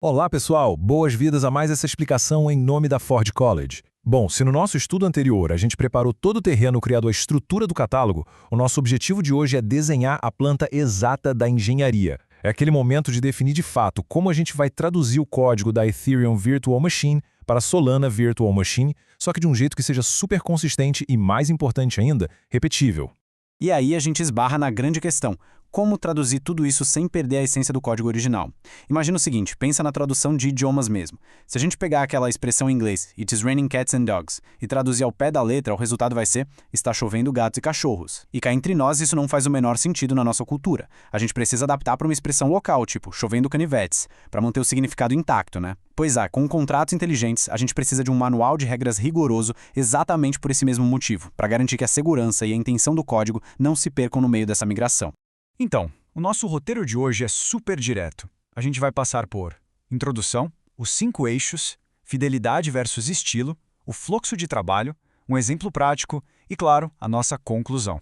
Olá, pessoal! Boas-vindas a mais essa explicação em nome da Ford College. Bom, se no nosso estudo anterior a gente preparou todo o terreno criado a estrutura do catálogo, o nosso objetivo de hoje é desenhar a planta exata da engenharia. É aquele momento de definir de fato como a gente vai traduzir o código da Ethereum Virtual Machine para a Solana Virtual Machine, só que de um jeito que seja super consistente e, mais importante ainda, repetível. E aí a gente esbarra na grande questão: como traduzir tudo isso sem perder a essência do código original? Imagina o seguinte, pensa na tradução de idiomas mesmo. Se a gente pegar aquela expressão em inglês, "It is raining cats and dogs", e traduzir ao pé da letra, o resultado vai ser "está chovendo gatos e cachorros". E cá entre nós, isso não faz o menor sentido na nossa cultura. A gente precisa adaptar para uma expressão local, tipo "chovendo canivetes", para manter o significado intacto, né? Pois é, com contratos inteligentes, a gente precisa de um manual de regras rigoroso exatamente por esse mesmo motivo, para garantir que a segurança e a intenção do código não se percam no meio dessa migração. Então, o nosso roteiro de hoje é super direto. A gente vai passar por introdução, os 5 eixos, fidelidade versus estilo, o fluxo de trabalho, um exemplo prático e, claro, a nossa conclusão.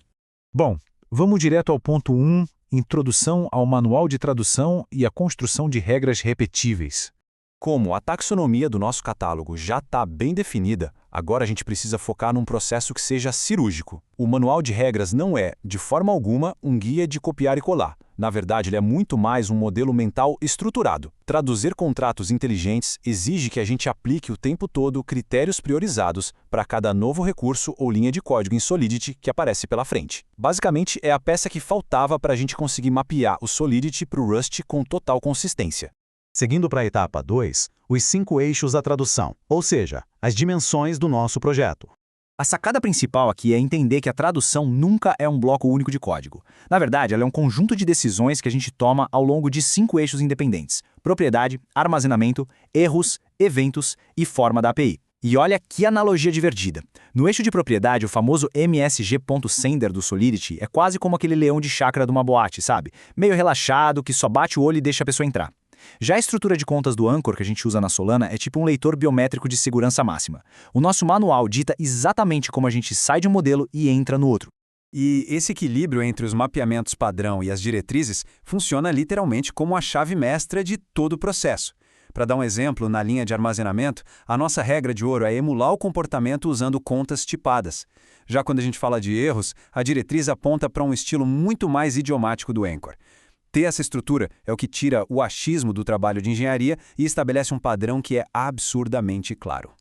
Bom, vamos direto ao ponto 1, introdução ao manual de tradução e a construção de regras repetíveis. Como a taxonomia do nosso catálogo já está bem definida, agora a gente precisa focar num processo que seja cirúrgico. O manual de regras não é, de forma alguma, um guia de copiar e colar. Na verdade, ele é muito mais um modelo mental estruturado. Traduzir contratos inteligentes exige que a gente aplique o tempo todo critérios priorizados para cada novo recurso ou linha de código em Solidity que aparece pela frente. Basicamente, é a peça que faltava para a gente conseguir mapear o Solidity para o Rust com total consistência. Seguindo para a etapa 2, os 5 eixos da tradução, ou seja, as dimensões do nosso projeto. A sacada principal aqui é entender que a tradução nunca é um bloco único de código. Na verdade, ela é um conjunto de decisões que a gente toma ao longo de 5 eixos independentes: propriedade, armazenamento, erros, eventos e forma da API. E olha que analogia divertida. No eixo de propriedade, o famoso MSG.Sender do Solidity é quase como aquele leão de chácara de uma boate, sabe? Meio relaxado, que só bate o olho e deixa a pessoa entrar. Já a estrutura de contas do Anchor que a gente usa na Solana é tipo um leitor biométrico de segurança máxima. O nosso manual dita exatamente como a gente sai de um modelo e entra no outro. E esse equilíbrio entre os mapeamentos padrão e as diretrizes funciona literalmente como a chave mestra de todo o processo. Para dar um exemplo, na linha de armazenamento, a nossa regra de ouro é emular o comportamento usando contas tipadas. Já quando a gente fala de erros, a diretriz aponta para um estilo muito mais idiomático do Anchor. Ter essa estrutura é o que tira o achismo do trabalho de engenharia e estabelece um padrão que é absurdamente claro.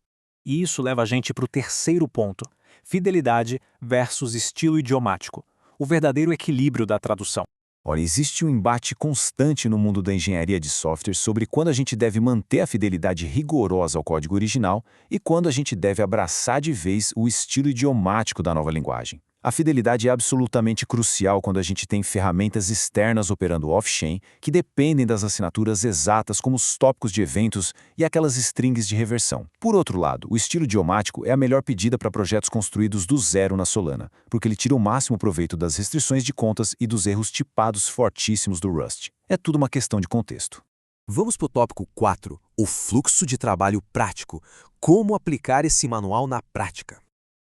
E isso leva a gente para o terceiro ponto: fidelidade versus estilo idiomático, o verdadeiro equilíbrio da tradução. Olha, existe um embate constante no mundo da engenharia de software sobre quando a gente deve manter a fidelidade rigorosa ao código original e quando a gente deve abraçar de vez o estilo idiomático da nova linguagem. A fidelidade é absolutamente crucial quando a gente tem ferramentas externas operando off-chain que dependem das assinaturas exatas como os tópicos de eventos e aquelas strings de reversão. Por outro lado, o estilo idiomático é a melhor pedida para projetos construídos do zero na Solana, porque ele tira o máximo proveito das restrições de contas e dos erros tipados fortíssimos do Rust. É tudo uma questão de contexto. Vamos para o tópico 4, o fluxo de trabalho prático. Como aplicar esse manual na prática?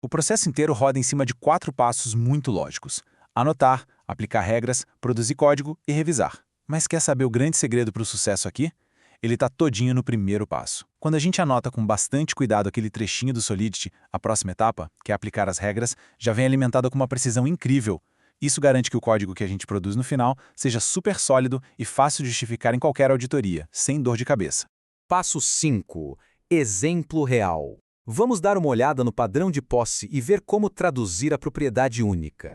O processo inteiro roda em cima de 4 passos muito lógicos: anotar, aplicar regras, produzir código e revisar. Mas quer saber o grande segredo para o sucesso aqui? Ele está todinho no primeiro passo. Quando a gente anota com bastante cuidado aquele trechinho do Solidity, a próxima etapa, que é aplicar as regras, já vem alimentada com uma precisão incrível. Isso garante que o código que a gente produz no final seja super sólido e fácil de justificar em qualquer auditoria, sem dor de cabeça. Passo 5. Exemplo real. Vamos dar uma olhada no padrão de posse e ver como traduzir a propriedade única.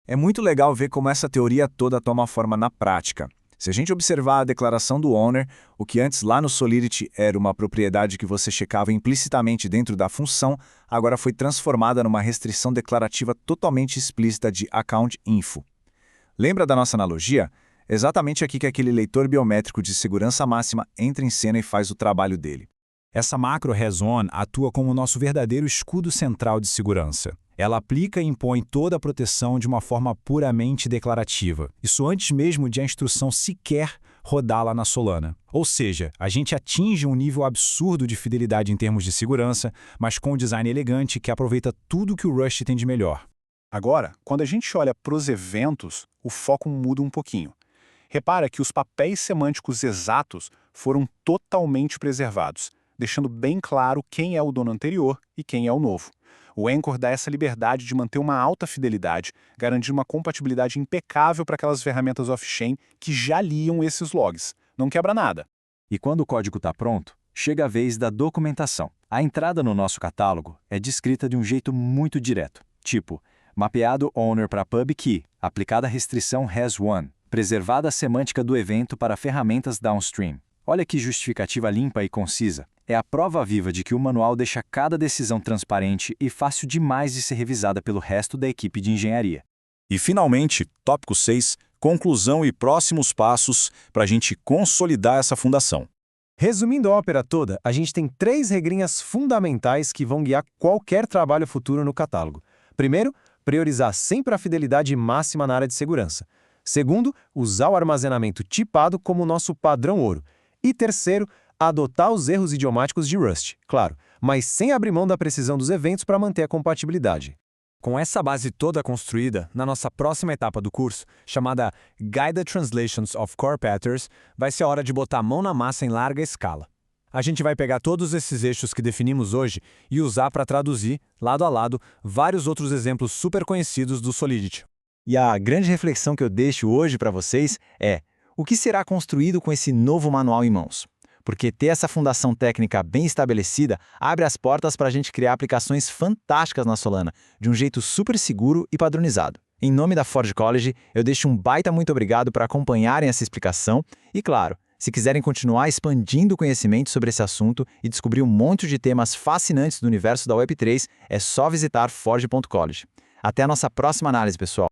É muito legal ver como essa teoria toda toma forma na prática. Se a gente observar a declaração do owner, o que antes lá no Solidity era uma propriedade que você checava implicitamente dentro da função, agora foi transformada numa restrição declarativa totalmente explícita de account info. Lembra da nossa analogia? Exatamente aqui que aquele leitor biométrico de segurança máxima entra em cena e faz o trabalho dele. Essa macro has-on atua como o nosso verdadeiro escudo central de segurança. Ela aplica e impõe toda a proteção de uma forma puramente declarativa. Isso antes mesmo de a instrução sequer rodar lá na Solana. Ou seja, a gente atinge um nível absurdo de fidelidade em termos de segurança, mas com um design elegante que aproveita tudo que o Rust tem de melhor. Agora, quando a gente olha para os eventos, o foco muda um pouquinho. Repara que os papéis semânticos exatos foram totalmente preservados, deixando bem claro quem é o dono anterior e quem é o novo. O Anchor dá essa liberdade de manter uma alta fidelidade, garantindo uma compatibilidade impecável para aquelas ferramentas off-chain que já liam esses logs. Não quebra nada. E quando o código está pronto, chega a vez da documentação. A entrada no nosso catálogo é descrita de um jeito muito direto, tipo, mapeado owner para pub key, aplicada a restrição has1, preservada a semântica do evento para ferramentas downstream. Olha que justificativa limpa e concisa. É a prova viva de que o manual deixa cada decisão transparente e fácil demais de ser revisada pelo resto da equipe de engenharia. E, finalmente, tópico 6, conclusão e próximos passos para a gente consolidar essa fundação. Resumindo a ópera toda, a gente tem 3 regrinhas fundamentais que vão guiar qualquer trabalho futuro no catálogo. Primeiro, priorizar sempre a fidelidade máxima na área de segurança. Segundo, usar o armazenamento tipado como nosso padrão ouro. E terceiro, adotar os erros idiomáticos de Rust, claro, mas sem abrir mão da precisão dos eventos para manter a compatibilidade. Com essa base toda construída, na nossa próxima etapa do curso, chamada Guided Translations of Core Patterns, vai ser a hora de botar a mão na massa em larga escala. A gente vai pegar todos esses eixos que definimos hoje e usar para traduzir, lado a lado, vários outros exemplos super conhecidos do Solidity. E a grande reflexão que eu deixo hoje para vocês é: o que será construído com esse novo manual em mãos? Porque ter essa fundação técnica bem estabelecida abre as portas para a gente criar aplicações fantásticas na Solana, de um jeito super seguro e padronizado. Em nome da Ford College, eu deixo um baita muito obrigado por acompanharem essa explicação e, claro, se quiserem continuar expandindo o conhecimento sobre esse assunto e descobrir um monte de temas fascinantes do universo da Web3, é só visitar ford.college. Até a nossa próxima análise, pessoal!